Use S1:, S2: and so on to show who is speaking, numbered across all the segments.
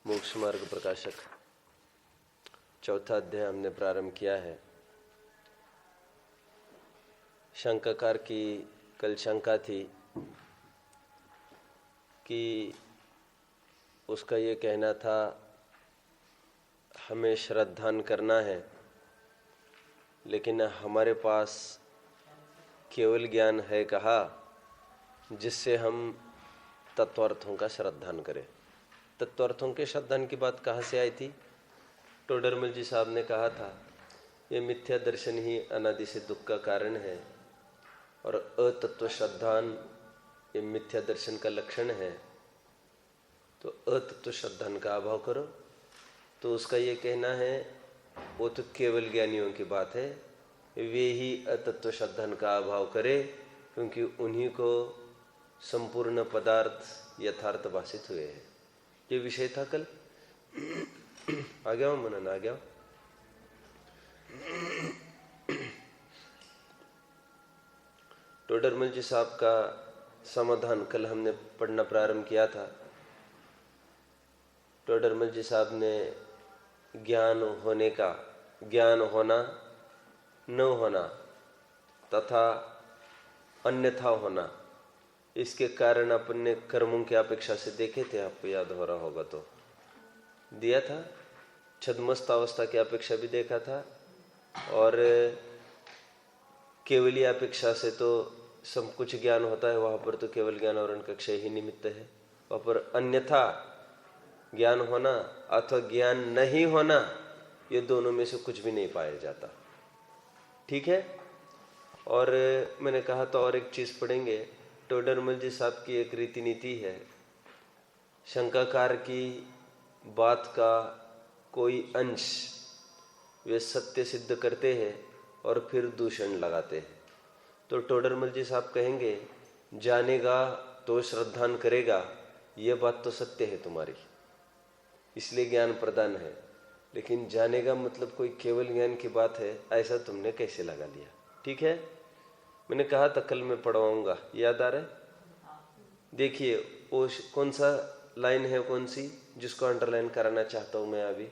S1: मोक्ष मार्ग प्रकाशक चौथा अध्याय हमने प्रारंभ किया है। शंकाकार की कल शंका थी कि उसका ये कहना था हमें श्रद्धान करना है, लेकिन हमारे पास केवल ज्ञान है कहा जिससे हम तत्वार्थों का श्रद्धान करें। तत्वार्थों के श्रद्धान की बात कहाँ से आई थी? टोडरमल जी साहब ने कहा था ये मिथ्या दर्शन ही अनादि से दुख का कारण है और अतत्व श्रद्धान ये मिथ्या दर्शन का लक्षण है। तो अतत्व श्रद्धान का अभाव करो। तो उसका ये कहना है वो तो केवल ज्ञानियों की बात है, वे ही अतत्व श्रद्धान का अभाव करे क्योंकि उन्हीं को संपूर्ण पदार्थ यथार्थ भाषित हुए हैं। ये विषय था कल। आ गया हूं मनन, आ गया। टोडरमल जी साहब का समाधान कल हमने पढ़ना प्रारंभ किया था। टोडरमल जी साहब ने ज्ञान होने का, ज्ञान होना, न होना तथा अन्यथा होना, इसके कारण अपन ने कर्मों की अपेक्षा से देखे थे। आपको याद हो रहा होगा तो दिया था। छद्मस्त अवस्था की अपेक्षा भी देखा था और केवली अपेक्षा से तो सब कुछ ज्ञान होता है, वहां पर तो केवल ज्ञान और कक्षा ही निमित्त है। वहां पर अन्यथा ज्ञान होना अथवा ज्ञान नहीं होना, ये दोनों में से कुछ भी नहीं पाया जाता। ठीक है। और मैंने कहा तो और एक चीज पढ़ेंगे। टोडरमल जी साहब की एक रीति नीति है, शंकाकार की बात का कोई अंश वे सत्य सिद्ध करते हैं और फिर दूषण लगाते हैं। तो टोडरमल जी साहब कहेंगे जानेगा तो श्रद्धान करेगा, ये बात तो सत्य है तुम्हारी, इसलिए ज्ञान प्रदान है, लेकिन जानेगा मतलब कोई केवल ज्ञान की बात है, ऐसा तुमने कैसे लगा लिया? ठीक है। मैंने कहा था कल मैं पढ़वाऊंगा, याद आ रहा है? देखिए वो कौन सा लाइन है, कौन सी जिसको अंडरलाइन कराना चाहता हूं मैं अभी?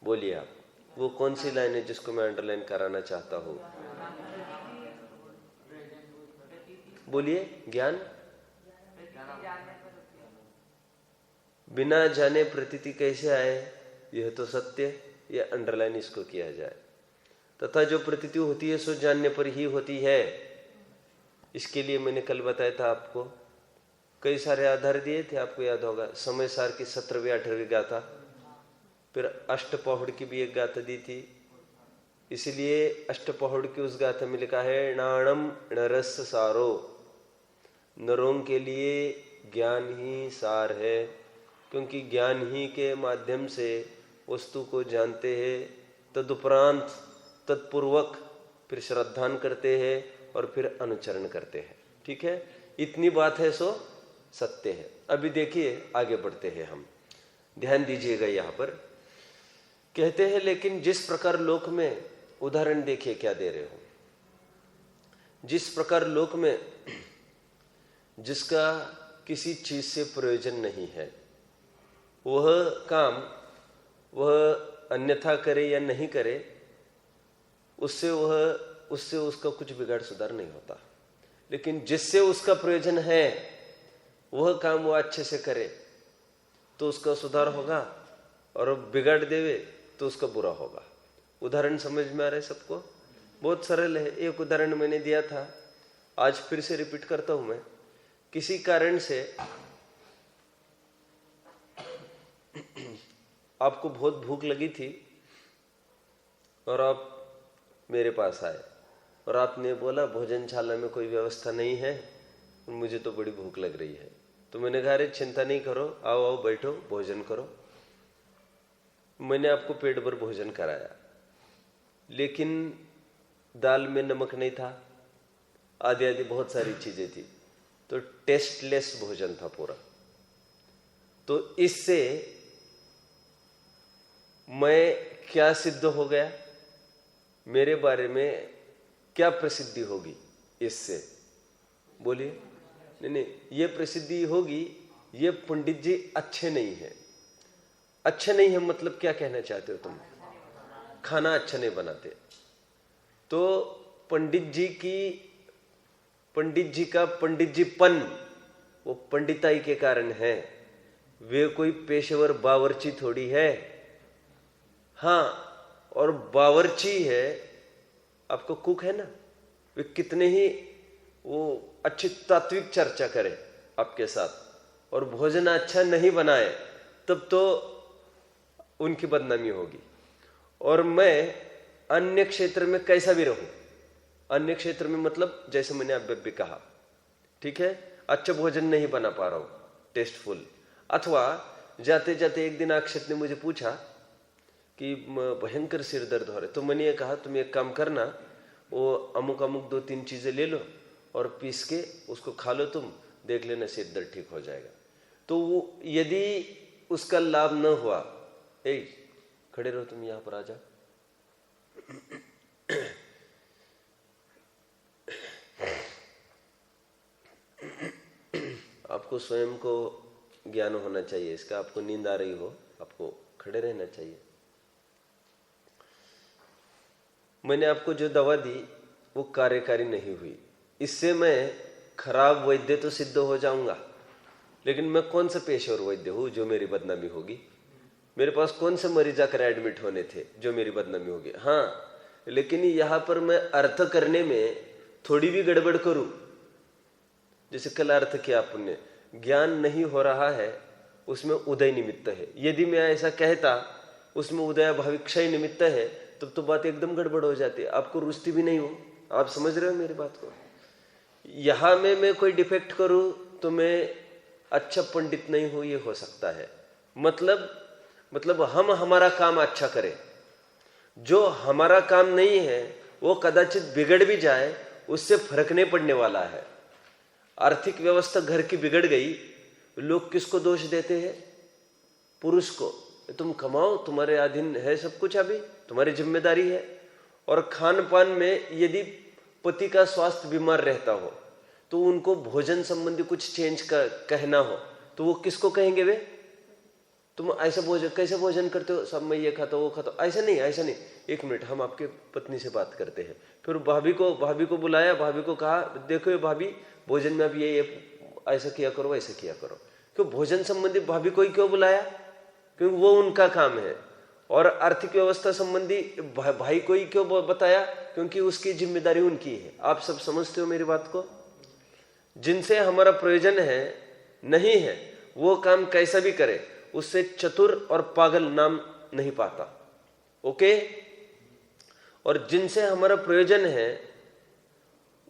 S1: बोलिए आप, वो कौन सी लाइन है जिसको मैं अंडरलाइन कराना चाहता हूं? बोलिए। ज्ञान बिना जाने प्रतीति कैसे आए? यह तो सत्य, यह अंडरलाइन इसको किया जाए। तथा जो प्रतीति होती है सो जानने पर ही होती है। इसके लिए मैंने कल बताया था आपको, कई सारे आधार दिए थे, आपको याद होगा। समय सार की 17वीं 18वीं गाथा, फिर अष्टपौढ़ की भी एक गाथा दी थी। इसलिए अष्टपौढ़ की उस गाथा में लिखा है नाणम नरस सारो, नरों के लिए ज्ञान ही सार है, क्योंकि ज्ञान ही के माध्यम से वस्तु को जानते हैं, तदुपरांत तत्पूर्वक फिर श्रद्धान करते हैं और फिर अनुचरण करते हैं। ठीक है, इतनी बात है सो सत्य है। अभी देखिए आगे बढ़ते हैं हम, ध्यान दीजिएगा। यहां पर कहते हैं लेकिन जिस प्रकार लोक में, उदाहरण देखिए क्या दे रहे हो, जिस प्रकार लोक में जिसका किसी चीज से प्रयोजन नहीं है, वह काम वह अन्यथा करे या नहीं करे, उससे उसका कुछ बिगाड़ सुधार नहीं होता। लेकिन जिससे उसका प्रयोजन है वह काम वो अच्छे से करे तो उसका सुधार होगा, और बिगाड़ देवे तो उसका बुरा होगा। उदाहरण समझ में आ रहा है सबको? बहुत सरल है। एक उदाहरण मैंने दिया था, आज फिर से रिपीट करता हूं मैं। किसी कारण से आपको बहुत भूख लगी थी और आप मेरे पास आए और आपने बोला भोजनशाला में कोई व्यवस्था नहीं है, मुझे तो बड़ी भूख लग रही है। तो मैंने कहा अरे चिंता नहीं करो, आओ आओ बैठो भोजन करो। मैंने आपको पेट भर भोजन कराया, लेकिन दाल में नमक नहीं था, आदि आदि बहुत सारी चीजें थी, तो टेस्टलेस भोजन था पूरा। तो इससे मैं क्या सिद्ध हो गया, मेरे बारे में क्या प्रसिद्धि होगी इससे? बोलिए। नहीं, ये प्रसिद्धि होगी ये पंडित जी अच्छे नहीं है, अच्छा नहीं है मतलब क्या कहना चाहते हो तुम? खाना अच्छा नहीं बनाते। तो पंडित जी का पंडित जी पन वो पंडिताई के कारण है, वे कोई पेशेवर बावर्ची थोड़ी है। हाँ, और बावर्ची है, आपको कुक है ना, वे कितने ही वो अच्छी तात्विक चर्चा करे आपके साथ और भोजन अच्छा नहीं बनाए तब तो उनकी बदनामी होगी। और मैं अन्य क्षेत्र में कैसा भी रहूं, अन्य क्षेत्र में मतलब जैसे मैंने अब भी कहा, ठीक है, अच्छा भोजन नहीं बना पा रहा हूं टेस्टफुल, अथवा जाते जाते एक दिन अक्षत ने मुझे पूछा कि भयंकर सिर दर्द हो रहा है, तो मैंने ये कहा तुम एक काम करना, वो अमुक अमुक 2-3 चीजें ले लो और पीस के उसको खा लो, तुम देख लेना सिर दर्द ठीक हो जाएगा। तो वो यदि उसका लाभ न हुआ, खड़े रहो तुम यहां पर आ जाओ, आपको स्वयं को ज्ञान होना चाहिए इसका। आपको नींद आ रही हो, आपको खड़े रहना चाहिए। मैंने आपको जो दवा दी वो कार्यकारी नहीं हुई, इससे मैं खराब वैद्य तो सिद्ध हो जाऊंगा, लेकिन मैं कौन सा पेशेवर वैद्य हूं जो मेरी बदनामी होगी? मेरे पास कौन से मरीज आकर एडमिट होने थे जो मेरी बदनामी होगी? हाँ, लेकिन यहां पर मैं अर्थ करने में थोड़ी भी गड़बड़ करूं, जैसे कल अर्थ किया आपने, ज्ञान नहीं हो रहा है उसमें उदय निमित्त है, यदि मैं ऐसा कहता उसमें उदय भविक्षय निमित्त है, तब तो बात एकदम गड़बड़ हो जाती है। आपको रुचती भी नहीं हो, आप समझ रहे हो मेरी बात को? यहां में मैं कोई डिफेक्ट करूं तो मैं अच्छा पंडित नहीं हूं, ये हो सकता है। मतलब हम हमारा काम अच्छा करें, जो हमारा काम नहीं है वो कदाचित बिगड़ भी जाए, उससे फर्क नहीं पड़ने वाला है। आर्थिक व्यवस्था घर की बिगड़ गई, लोग किसको दोष देते हैं? पुरुष को, तुम कमाओ, तुम्हारे अधीन है सब कुछ, अभी तुम्हारी जिम्मेदारी है। और खान पान में यदि पति का स्वास्थ्य बीमार रहता हो तो उनको भोजन संबंधी कुछ चेंज का कहना हो तो वो किसको कहेंगे? वे तुम ऐसा भोजन कैसे भोजन करते हो, सब मैं ये खाता वो खाता, ऐसा नहीं, एक मिनट हम आपके पत्नी से बात करते हैं। फिर भाभी को बुलाया, भाभी को कहा देखो ये भाभी भोजन में अब ये ऐसा किया करो ऐसा किया करो। क्यों भोजन संबंधी भाभी को ही क्यों बुलाया? क्योंकि वो उनका काम है। और आर्थिक व्यवस्था संबंधी भाई को ही क्यों बताया? क्योंकि उसकी जिम्मेदारी उनकी है। आप सब समझते हो मेरी बात को? जिनसे हमारा प्रयोजन है नहीं है वो काम कैसा भी करे, उससे चतुर और पागल नाम नहीं पाता। ओके? और जिनसे हमारा प्रयोजन है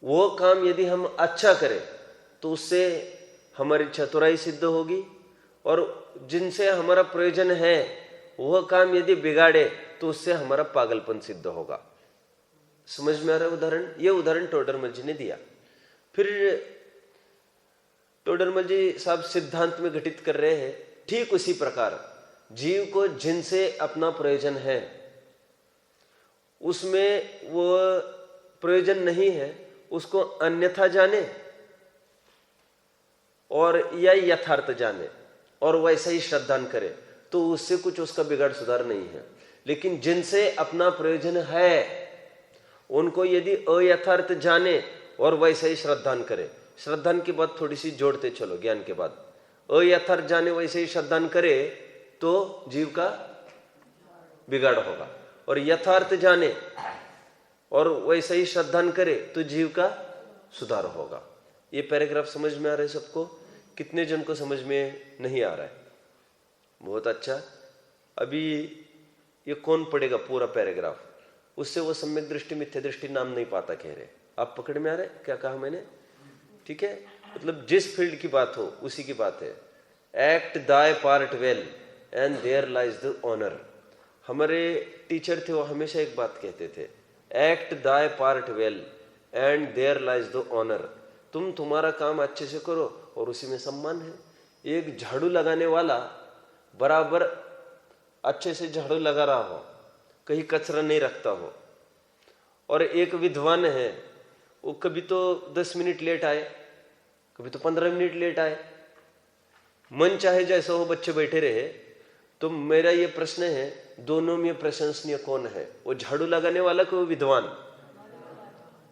S1: वो काम यदि हम अच्छा करें तो उससे हमारी चतुराई सिद्ध होगी, और जिनसे हमारा प्रयोजन है वह काम यदि बिगाड़े तो उससे हमारा पागलपन सिद्ध होगा। समझ में आ रहा है उदाहरण? ये उदाहरण टोडरमल जी ने दिया। फिर टोडरमल जी साहब सिद्धांत में घटित कर रहे हैं, ठीक उसी प्रकार जीव को जिनसे अपना प्रयोजन है उसमें वो प्रयोजन नहीं है उसको अन्यथा जाने और या यथार्थ जाने और वैसा ही श्रद्धान करे तो उससे कुछ उसका बिगाड़ सुधार नहीं है। लेकिन जिनसे अपना प्रयोजन है उनको यदि अयथार्थ जाने और वैसा ही श्रद्धान करे, श्रद्धान की बात थोड़ी सी जोड़ते चलो ज्ञान के बाद, अयथार्थ जाने वैसे ही श्रद्धान करे तो जीव का बिगाड़ होगा, और यथार्थ जाने और वैसे ही श्रद्धान करे तो जीव का सुधार होगा। ये पैराग्राफ समझ में आ रहा है सबको? कितने जन को समझ में नहीं आ रहा है? बहुत अच्छा। अभी ये कौन पढ़ेगा पूरा पैराग्राफ? उससे वो सम्यक दृष्टि मिथ्या दृष्टि नाम नहीं पाता कह रहे। आप पकड़ में आ रहे क्या कहा मैंने? ठीक है, मतलब जिस फील्ड की बात हो उसी की बात है। Act thy part well and there lies the honour. हमारे टीचर थे वो हमेशा एक बात कहते थे, act thy part well and there lies the honour. तुम तुम्हारा काम अच्छे से करो और उसी में सम्मान है। एक झाड़ू लगाने वाला बराबर अच्छे से झाड़ू लगा रहा हो, कहीं कचरा नहीं रखता हो, और एक विद्वान है वो कभी तो 10 मिनट लेट आए, कभी तो 15 मिनट लेट आए, मन चाहे जैसा हो बच्चे बैठे रहे, तो मेरा ये प्रश्न है, दोनों में प्रशंसनीय कौन है? वो झाड़ू लगाने वाला कि वो विद्वान?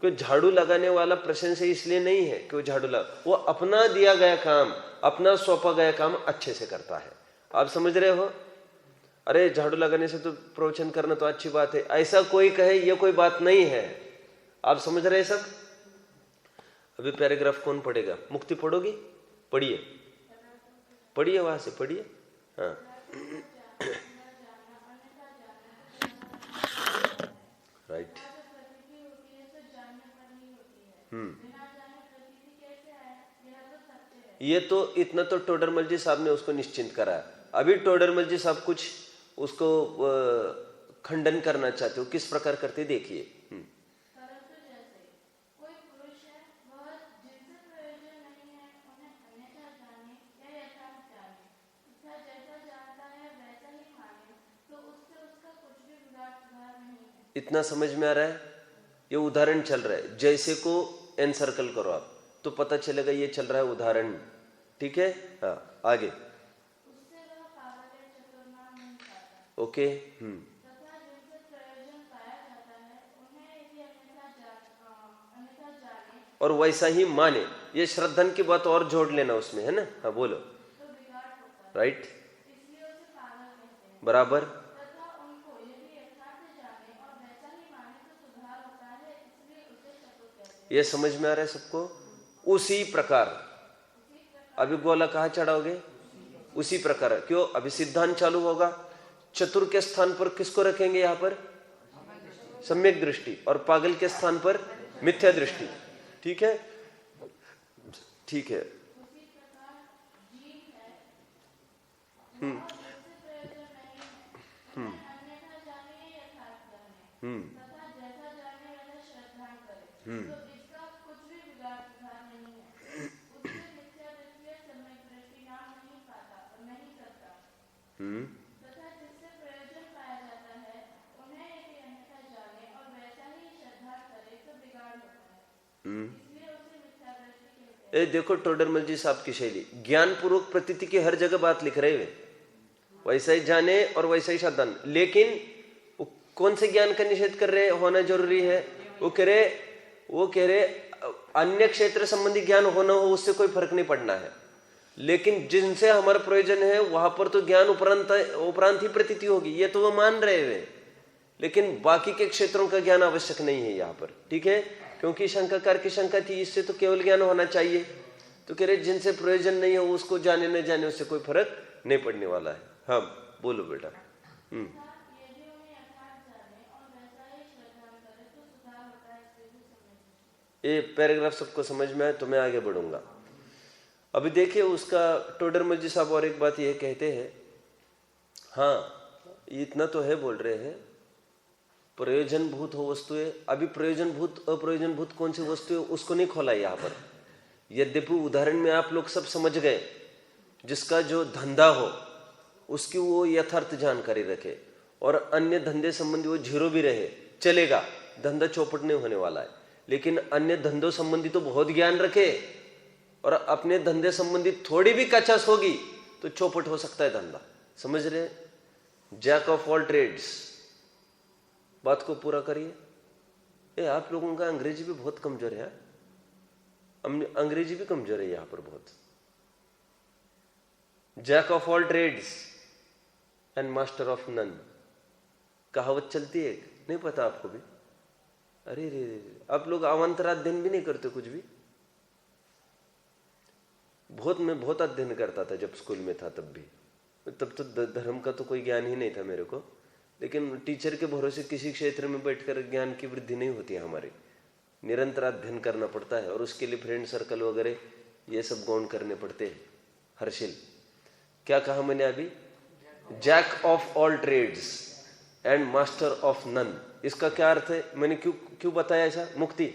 S1: क्यों झाड़ू लगाने वाला प्रशंसनीय इसलिए नहीं है कि वो झाड़ू लगा, वो अपना दिया गया काम, अपना सौंपा गया काम अच्छे से करता है। आप समझ रहे हो? अरे झाड़ू लगाने से तो प्रवचन करना तो अच्छी बात है, ऐसा कोई कहे ये कोई बात नहीं है। आप समझ रहे सब? अभी पैराग्राफ कौन पढ़ेगा? मुक्ति पढ़ोगी? पढ़िए पढ़िए, वहां से पढ़िए। हाँ राइट। ये तो इतना तो टोडरमल जी साहब ने उसको निश्चिंत कराया। अभी टोडरमल जी साहब कुछ उसको खंडन करना चाहते हो, किस प्रकार करते देखिए। इतना समझ में आ रहा है? ये उदाहरण चल रहा है, जैसे को एनसर्कल करो आप तो पता चलेगा ये चल रहा है उदाहरण। ठीक है, हाँ आगे। ओके। और वैसा ही माने, ये श्रद्धन की बात और जोड़ लेना उसमें, है ना? हाँ बोलो। राइट, बराबर। ये समझ में आ रहा है सबको? उसी प्रकार अभी गोला कहाँ चढ़ाओगे? उसी प्रकार। क्यों? अभी सिद्धांत चालू होगा। चतुर के स्थान पर किसको रखेंगे? यहाँ पर सम्यक दृष्टि, और पागल के स्थान पर मिथ्या दृष्टि। ठीक है, ठीक है। ए देखो टोडरमल जी साहब की शैली, ज्ञान पूर्वक प्रतीति की हर जगह बात लिख रहे हुए, वैसा ही जाने और वैसा ही साधन। लेकिन कौन से ज्ञान का निषेध कर रहे होना जरूरी है? वो कह रहे अन्य क्षेत्र संबंधी ज्ञान होना हो उससे कोई फर्क नहीं पड़ना है, लेकिन जिनसे हमारा प्रयोजन है वहां पर तो ज्ञान उपरांत ही प्रतीति होगी, ये तो वो मान रहे हुए। लेकिन बाकी के क्षेत्रों का ज्ञान आवश्यक नहीं है यहाँ पर। ठीक है, क्योंकि शंकाकार की शंका थी इससे तो केवल ज्ञान होना चाहिए, तो कह रहे जिनसे प्रयोजन नहीं हो उसको जाने न जाने उससे कोई फर्क नहीं पड़ने वाला है। हाँ बोलो बेटा। ये पैराग्राफ सबको समझ में आए तो मैं आगे बढ़ूंगा। अभी देखिए उसका टोडरमल जी साहब और एक बात ये कहते हैं, हाँ इतना तो है बोल रहे हैं, प्रयोजन भूत हो वस्तुएं। अभी प्रयोजन भूत अप्रयोजन भूत कौन सी वस्तु है उसको नहीं खोला यहाँ पर। यद्यपि उदाहरण में आप लोग सब समझ गए, जिसका जो धंधा हो उसकी वो यथार्थ जानकारी रखे, और अन्य धंधे संबंधी वो जीरो भी रहे चलेगा, धंधा चौपट नहीं होने वाला है। लेकिन अन्य धंधों संबंधी तो बहुत ज्ञान रखे, और अपने धंधे संबंधी थोड़ी भी कचास होगी तो चौपट हो सकता है धंधा। समझ रहे? जैक ऑफ ऑल ट्रेड्स, बात को पूरा करिए। आप लोगों का अंग्रेजी भी बहुत कमजोर है, अंग्रेजी भी कमजोर है यहां पर बहुत। Jack of all trades and master of none, कहावत चलती है, नहीं पता आपको भी? अरे रे, आप लोग अवांतर अध्ययन भी नहीं करते कुछ भी। मैं बहुत अध्ययन करता था जब स्कूल में था, तब भी, तब तो धर्म का तो कोई ज्ञान ही नहीं था मेरे को। लेकिन टीचर के भरोसे किसी क्षेत्र में बैठकर ज्ञान की वृद्धि नहीं होती है हमारी, निरंतर अध्ययन करना पड़ता है, और उसके लिए फ्रेंड सर्कल वगैरह ये सब गौण करने पड़ते हैं। हर्षिल, क्या कहा मैंने अभी? Jack of all trades and master of none, इसका क्या अर्थ है? मैंने क्यों बताया ऐसा? मुक्ति,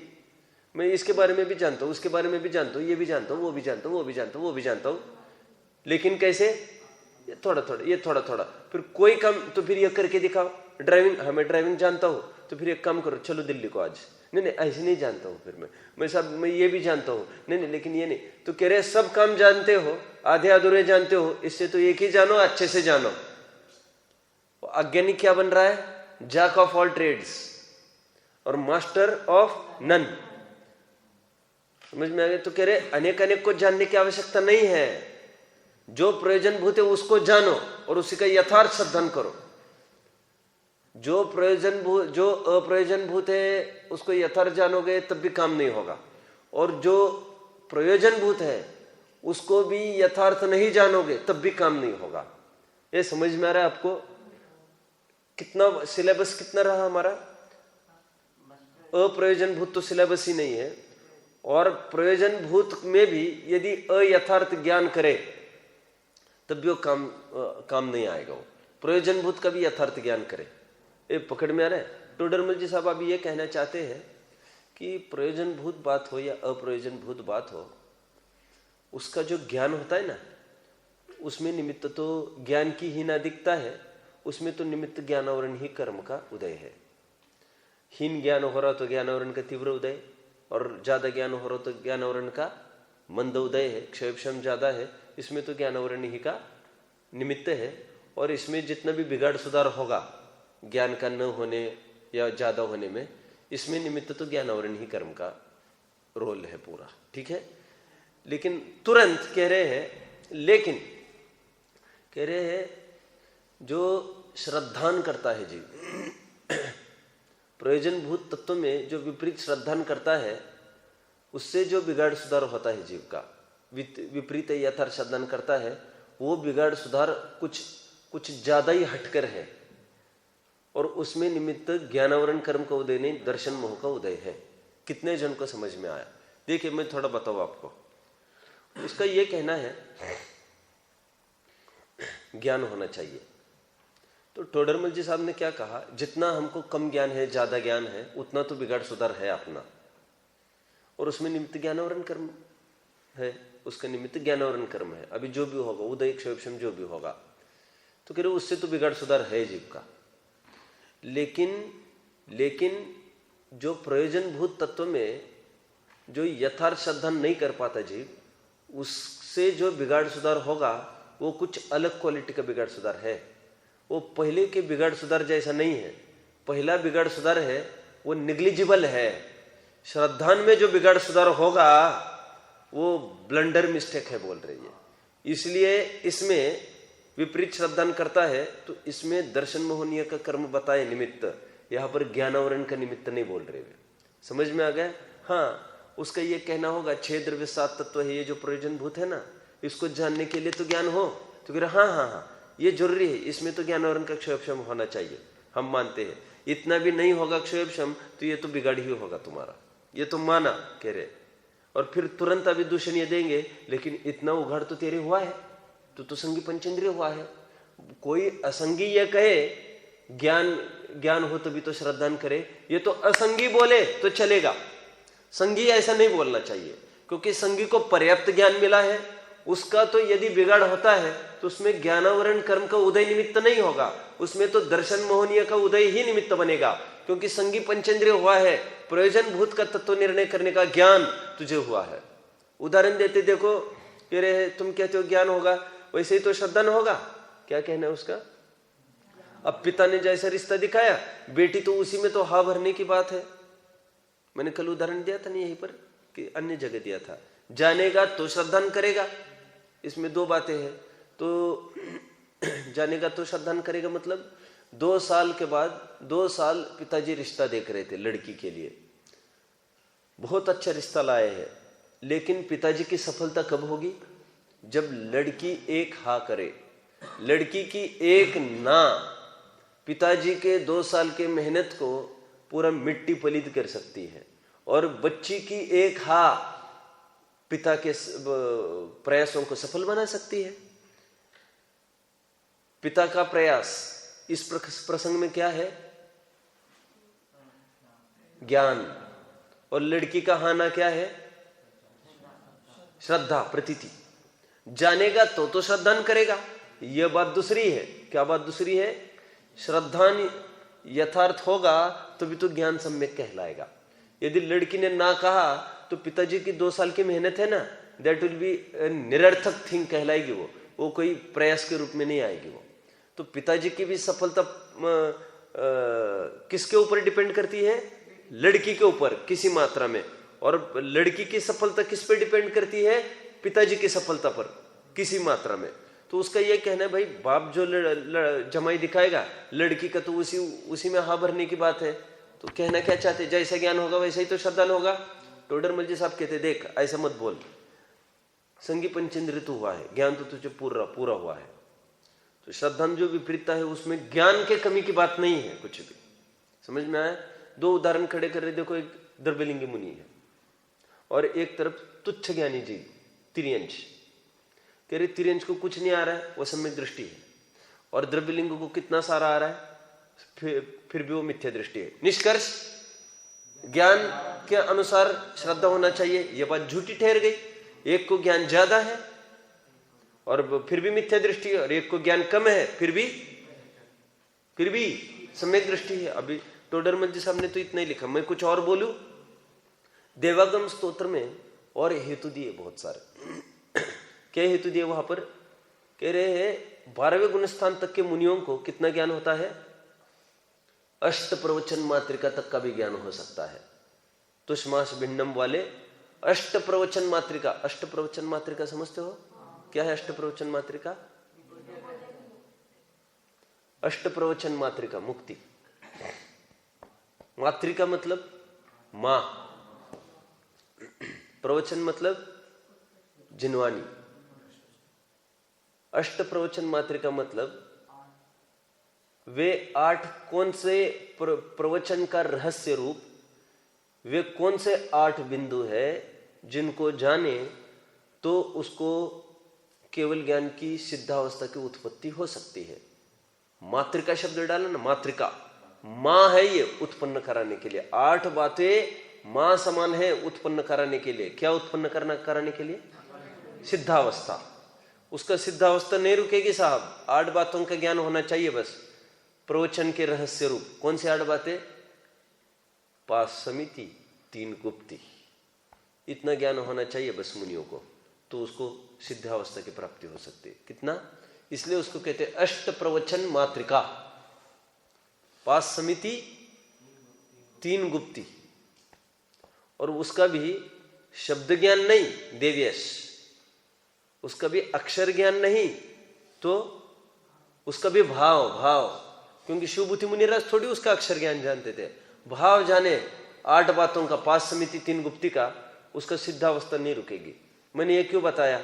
S1: मैं इसके बारे में भी जानता हूँ, उसके बारे में भी जानता हूँ, ये भी जानता हूँ, वो भी जानता हूँ, वो भी जानता हूँ, वो भी जानता हूँ, लेकिन कैसे? ये थोड़ा थोड़ा, ये थोड़ा थोड़ा, फिर कोई काम तो फिर ये करके दिखाओ। ड्राइविंग, हाँ मैं ड्राइविंग जानता हूँ, तो फिर एक काम करो, चलो दिल्ली को आज। नहीं ऐसे नहीं जानता हूँ, फिर मैं सब मैं ये भी जानता हूँ, नहीं लेकिन ये नहीं। तो कह रहे सब काम जानते हो, आधे अधूरे जानते हो, इससे तो एक ही जानो, अच्छे से जानो। अज्ञानी क्या बन रहा है? जैक ऑफ ऑल ट्रेड्स और मास्टर ऑफ नन। समझ में आ गया? तो कह रहे अनेक अनेक को जानने की आवश्यकता नहीं है, जो प्रयोजनभूत है उसको जानो और उसी का यथार्थ साधन करो। जो अप्रयोजनभूत है उसको यथार्थ जानोगे तब भी काम नहीं होगा, और जो प्रयोजनभूत है उसको भी यथार्थ नहीं जानोगे तब भी काम नहीं होगा। ये समझ में आ रहा है आपको? कितना सिलेबस कितना रहा हमारा? अप्रयोजनभूत तो सिलेबस ही नहीं है, और प्रयोजनभूत में भी यदि अयथार्थ ज्ञान करे तब भी वो काम नहीं आएगा। वो प्रयोजनभूत का भी यथार्थ ज्ञान करे। ये पकड़ में आ रहा है? टोडरमल जी साहब अभी ये कहना चाहते हैं कि प्रयोजनभूत बात हो या अप्रयोजनभूत बात हो, उसका जो ज्ञान होता है ना, उसमें निमित्त तो ज्ञान की हीन अधिकता है, उसमें तो निमित्त ज्ञानावरण ही कर्म का उदय है। हीन ज्ञान हो रहा तो ज्ञानावरण का तीव्र उदय, और ज्यादा ज्ञान हो रहा तो ज्ञानावरण का मंद उदय है। क्षयक्षम ज्यादा है, इसमें तो ज्ञानावरण ही का निमित्त है। और इसमें जितना भी बिगाड़ सुधार होगा ज्ञान का न होने या ज्यादा होने में, इसमें निमित्त तो ज्ञानावरण ही कर्म का रोल है पूरा। ठीक है? लेकिन तुरंत कह रहे हैं, कह रहे हैं जो श्रद्धान करता है जीव, प्रयोजनभूत तत्व में जो विपरीत श्रद्धान करता है उससे जो बिगाड़ सुधार होता है जीव का, विपरीत यथार्थ श्रद्धान करता है, वो बिगाड़ सुधार कुछ ज्यादा ही हटकर है, और उसमें निमित्त ज्ञानावरण कर्म का उदय नहीं, दर्शन मोह का उदय है। कितने जन को समझ में आया? देखिए मैं थोड़ा बताऊं आपको। उसका ये कहना है ज्ञान होना चाहिए। तो टोडरमल जी साहब ने क्या कहा, जितना हमको कम ज्ञान है, ज्यादा ज्ञान है, उतना तो बिगाड़ सुधार है अपना, और उसमें निमित्त ज्ञानावरण कर्म है, उसका निमित्त ज्ञानावरण कर्म है। अभी जो भी होगा, उदय क्षयक्षम जो भी होगा, तो कह रहे उससे तो बिगाड़ सुधार है जीव का। लेकिन जो प्रयोजनभूत तत्व में जो यथार्थ श्रद्धा नहीं कर पाता जीव, उससे जो बिगाड़ सुधार होगा वो कुछ अलग क्वालिटी का बिगाड़ सुधार है। वो पहले के बिगाड़ सुधार जैसा नहीं है। पहला बिगाड़ सुधार है वो निग्लिजिबल है। श्रद्धान में जो बिगाड़ सुधार होगा वो ब्लंडर मिस्टेक है बोल रही है। इसलिए इसमें विपरीत श्रद्धान करता है तो इसमें दर्शन मोहनीय का कर्म बताए निमित्त, यहां पर ज्ञानावरण का निमित्त नहीं बोल रहे। समझ में आ गया? हाँ, उसका ये कहना होगा 6 द्रव्य 7 तत्व है, ये जो प्रयोजनभूत है ना, इसको जानने के लिए तो ज्ञान हो, तो कह रहे हाँ ये जरूरी है, इसमें तो ज्ञानावरण का क्षयक्षम होना चाहिए, हम मानते हैं। इतना भी नहीं होगा क्षयक्षम तो ये तो बिगाड़ ही होगा तुम्हारा, ये तो माना कह रहे। और फिर तुरंत अभी दूषण ये देंगे, लेकिन इतना उघाड़ तो तेरे हुआ है, तो संगी पंचेंद्रिय हुआ है। कोई असंगी ये कहे ज्ञान हो तभी तो श्रद्धान करे, ये तो असंगी बोले तो चलेगा, संगी ऐसा नहीं बोलना चाहिए, क्योंकि संगी को पर्याप्त ज्ञान मिला है। उसका तो यदि बिगाड़ होता है तो उसमें ज्ञानावरण कर्म का उदय निमित्त नहीं होगा, उसमें तो दर्शन मोहनीय का उदय ही निमित्त बनेगा, क्योंकि संगी पंचेंद्रिय हुआ है। प्रयोजनभूत का तत्व निर्णय करने का ज्ञान तुझे हुआ है। उदाहरण देते देखो, कह रहे तुम कहते हो ज्ञान होगा, वैसे ही तो श्रद्धान होगा। क्या कहना है उसका? अब पिता ने जैसा रिश्ता दिखाया, बेटी तो उसी में तो हा भरने की बात है। मैंने कल उदाहरण दिया था नहीं यहीं पर कि अन्य जगह दिया था। जानेगा तो श्रद्धान करेगा, इसमें 2 बातें हैं। तो जानेगा तो श्रद्धान करेगा मतलब 2 साल के बाद 2 साल पिताजी रिश्ता देख रहे थे लड़की के लिए, बहुत अच्छा रिश्ता लाए हैं, लेकिन पिताजी की सफलता कब होगी? जब लड़की एक हाँ करे। लड़की की एक ना पिताजी के 2 साल के मेहनत को पूरा मिट्टी पलीद कर सकती है, और बच्ची की एक हाँ पिता के प्रयासों को सफल बना सकती है। पिता का प्रयास इस प्रसंग में क्या है? ज्ञान। और लड़की का हाना क्या है? श्रद्धा, प्रतीति। जानेगा तो श्रद्धान करेगा, यह बात दूसरी है। क्या बात दूसरी है? श्रद्धान यथार्थ होगा तो भी तो ज्ञान सम्यक कहलाएगा। यदि लड़की ने ना कहा तो पिताजी की 2 साल की मेहनत है ना, दैट विल बी निरर्थक थिंग कहलाएगी। वो कोई प्रयास के रूप में नहीं आएगी। वो तो पिताजी की भी सफलता किसके ऊपर डिपेंड करती है? लड़की के ऊपर किसी मात्रा में। और लड़की की सफलता किस पे डिपेंड करती है? पिताजी की सफलता पर किसी मात्रा में। तो उसका यह कहना है भाई बाप जो जमाई दिखाएगा, लड़की का तो उसी में हाँ भरने की बात है। तो कहना क्या चाहते? जैसा ज्ञान होगा वैसा ही तो श्रद्धान होगा। टोडरमल जी साहब कहते देख ऐसा मत बोल, संगी पंचेंद्रिय तो हुआ है, ज्ञान तो तुझे पूरा हुआ है। तो श्रद्धा में जो विपरीतता है उसमें ज्ञान के कमी की बात नहीं है कुछ भी। समझ में आया? दो उदाहरण खड़े कर रहे, देखो एक द्रव्यलिंगी मुनि है और एक तरफ तुच्छ ज्ञानी जी तिर्यंश। कह रहे तिर्यंश को कुछ नहीं आ रहा है, वो सम्यक दृष्टि है, और द्रव्यलिंग को कितना सारा आ रहा है, फिर भी वो मिथ्या दृष्टि है। निष्कर्ष ज्ञान के अनुसार श्रद्धा होना चाहिए, यह बात झूठी ठहर गई। एक को ज्ञान ज्यादा है और फिर भी मिथ्या दृष्टि है, और एक को ज्ञान कम है फिर भी सम्यक दृष्टि है। अभी टोडरमल जी साहब ने तो इतना ही लिखा, मैं कुछ और बोलूं। देवागम स्तोत्र में और हेतु दिए बहुत सारे। क्या हेतु दिए वहां पर? कह रहे हैं 12वें गुणस्थान तक के मुनियों को कितना ज्ञान होता है? अष्ट प्रवचन मात्रिका तक का भी ज्ञान हो सकता है। तुष्मास भिन्नम वाले अष्ट प्रवचन मात्रिका। अष्ट प्रवचन मात्रिका समझते हो? क्या है अष्ट प्रवचन मात्रिका? अष्ट प्रवचन मात्रिका मुक्ति। मात्रिका मतलब मां, प्रवचन मतलब जिनवानी। अष्ट प्रवचन मात्रिका मतलब वे 8 कौन से प्रवचन का रहस्य रूप, वे कौन से 8 बिंदु है जिनको जाने तो उसको केवल ज्ञान की सिद्धावस्था की उत्पत्ति हो सकती है। मात्रिका शब्द डाला ना, मात्रिका मां है ये उत्पन्न कराने के लिए। 8 बातें मां समान है उत्पन्न कराने के लिए। क्या उत्पन्न कराने के लिए? सिद्धावस्था। उसका सिद्धावस्था नहीं रुकेगी साहब, 8 बातों का ज्ञान होना चाहिए बस। प्रवचन के रहस्य रूप कौन से 8 बातें? 5 समिति 3 गुप्ति, इतना ज्ञान होना चाहिए बस मुनियों को, तो उसको सिद्धावस्था की प्राप्ति हो सकती है। कितना? इसलिए उसको कहते हैं अष्ट प्रवचन मात्रिका। 5 समिति 3 गुप्ति। और उसका भी शब्द ज्ञान नहीं देव्यस, उसका भी अक्षर ज्ञान नहीं, तो उसका भी भाव। क्योंकि शिवभूति मुनिराज थोड़ी उसका अक्षर ज्ञान जानते थे। भाव जाने 8 बातों का, 5 समिति 3 गुप्ति का, उसका सिद्धावस्था नहीं रुकेगी। मैंने ये क्यों बताया?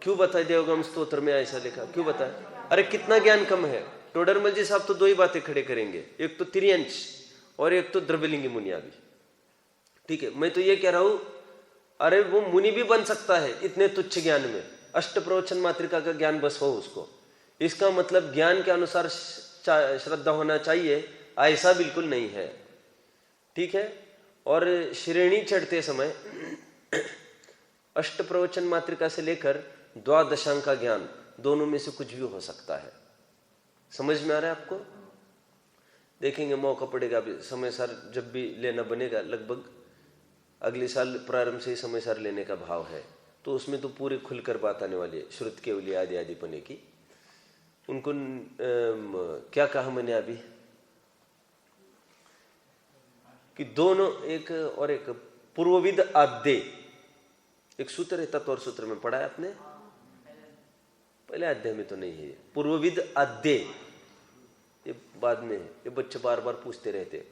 S1: देवगम स्तोत्र में ऐसा लिखा क्यों बताया? अरे कितना ज्ञान कम है। टोडरमल जी साहब तो 2 ही बातें खड़े करेंगे, एक तो तिर्यंश और एक तो द्रव्यलिंगी मुनिया भी। ठीक है, मैं तो ये कह रहा हूं अरे वो मुनि भी बन सकता है इतने तुच्छ ज्ञान में। अष्ट प्रवचन मात्रिका का ज्ञान बस हो उसको। इसका मतलब ज्ञान के अनुसार श्रद्धा होना चाहिए ऐसा बिल्कुल नहीं है। ठीक है, और श्रेणी चढ़ते समय अष्ट प्रवचन मात्रिका से लेकर द्वादशांक का ज्ञान, दोनों में से कुछ भी हो सकता है। समझ में आ रहा है आपको? देखेंगे, मौका पड़ेगा अभी समय सार जब भी लेना बनेगा, लगभग अगले साल प्रारंभ से ही समय सार लेने का भाव है, तो उसमें तो पूरी खुलकर बात आने वाली है। श्रुत केवली आदि आदि पने की उनको क्या कहा मैंने अभी कि दोनों, एक और एक पूर्वविद आद्य, एक सूत्र है तत्व और सूत्र में पढ़ा है आपने? पहले अध्याय में तो नहीं है। पूर्वविद आद्य ये बाद में है, ये बच्चे बार बार पूछते रहते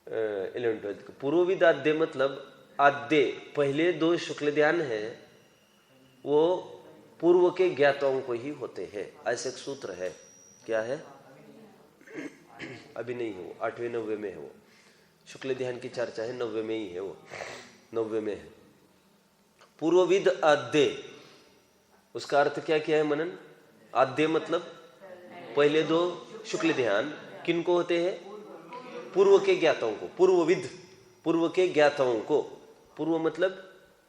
S1: 11th। पूर्वविद आद्य मतलब आद्य पहले 2 शुक्ल ध्यान है वो पूर्व के ज्ञाताओं को ही होते हैं, ऐसे एक सूत्र है। क्या है? अभी नहीं है वो, 8वें 9वें में है वो। शुक्ल ध्यान की चर्चा है 9वें में ही है वो, 9वें में है पूर्वविद आद्य। उसका अर्थ क्या किया है मनन? आद्य मतलब पहले 2 शुक्ल ध्यान किनको होते हैं? पूर्व के ज्ञाताओं को। पूर्वविद पूर्व के ज्ञाताओं को। पूर्व मतलब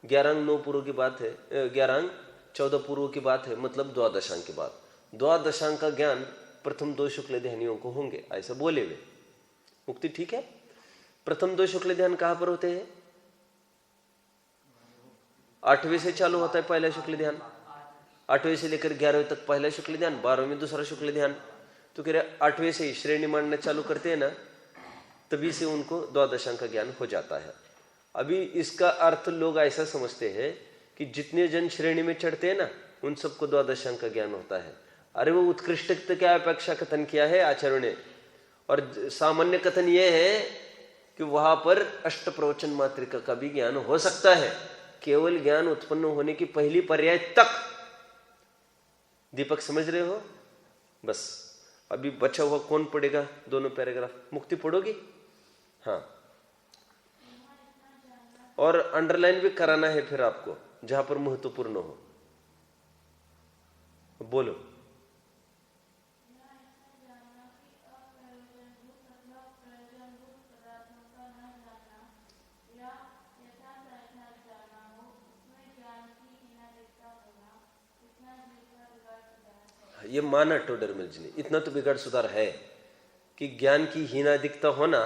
S1: 11 अंक 9 पूर्व की बात है, 11 अंक 14 पूर्व की बात है, मतलब द्वादशांक की बात। द्वादशांक का ज्ञान प्रथम 2 शुक्ल ध्यानियों को होंगे, ऐसा बोले वे। मुक्ति ठीक है। प्रथम 2 शुक्ल ध्यान कहां पर होते हैं? 8वें से चालू होता है पहला शुक्ल ध्यान, 8वें से लेकर 11वें तक पहला शुक्ल ध्यान, 12वें में दूसरा शुक्ल ध्यान। तो कह रहे 8वें से ही श्रेणी मानना चालू करते हैं ना, तभी से उनको द्वादशांक का ज्ञान हो जाता है। अभी इसका अर्थ लोग ऐसा समझते हैं कि जितने जन श्रेणी में चढ़ते हैं ना, उन सबको द्वादशांक का ज्ञान होता है। अरे वो उत्कृष्ट क्या अपेक्षा कथन किया है आचार्यों ने, और सामान्य कथन ये है कि वहां पर अष्ट प्रवचन मात्रिका का भी ज्ञान हो सकता है, केवल ज्ञान उत्पन्न होने की पहली पर्याय तक। दीपक समझ रहे हो? बस अभी बचा हुआ कौन पढ़ेगा दोनों पैराग्राफ? मुक्ति पढ़ोगी? हाँ, और अंडरलाइन भी कराना है फिर आपको जहां पर महत्वपूर्ण हो। बोलो। ये माना टोडरमल जी ने, इतना तो बिगाड़ सुधार है कि ज्ञान की हीनाधिकता होना,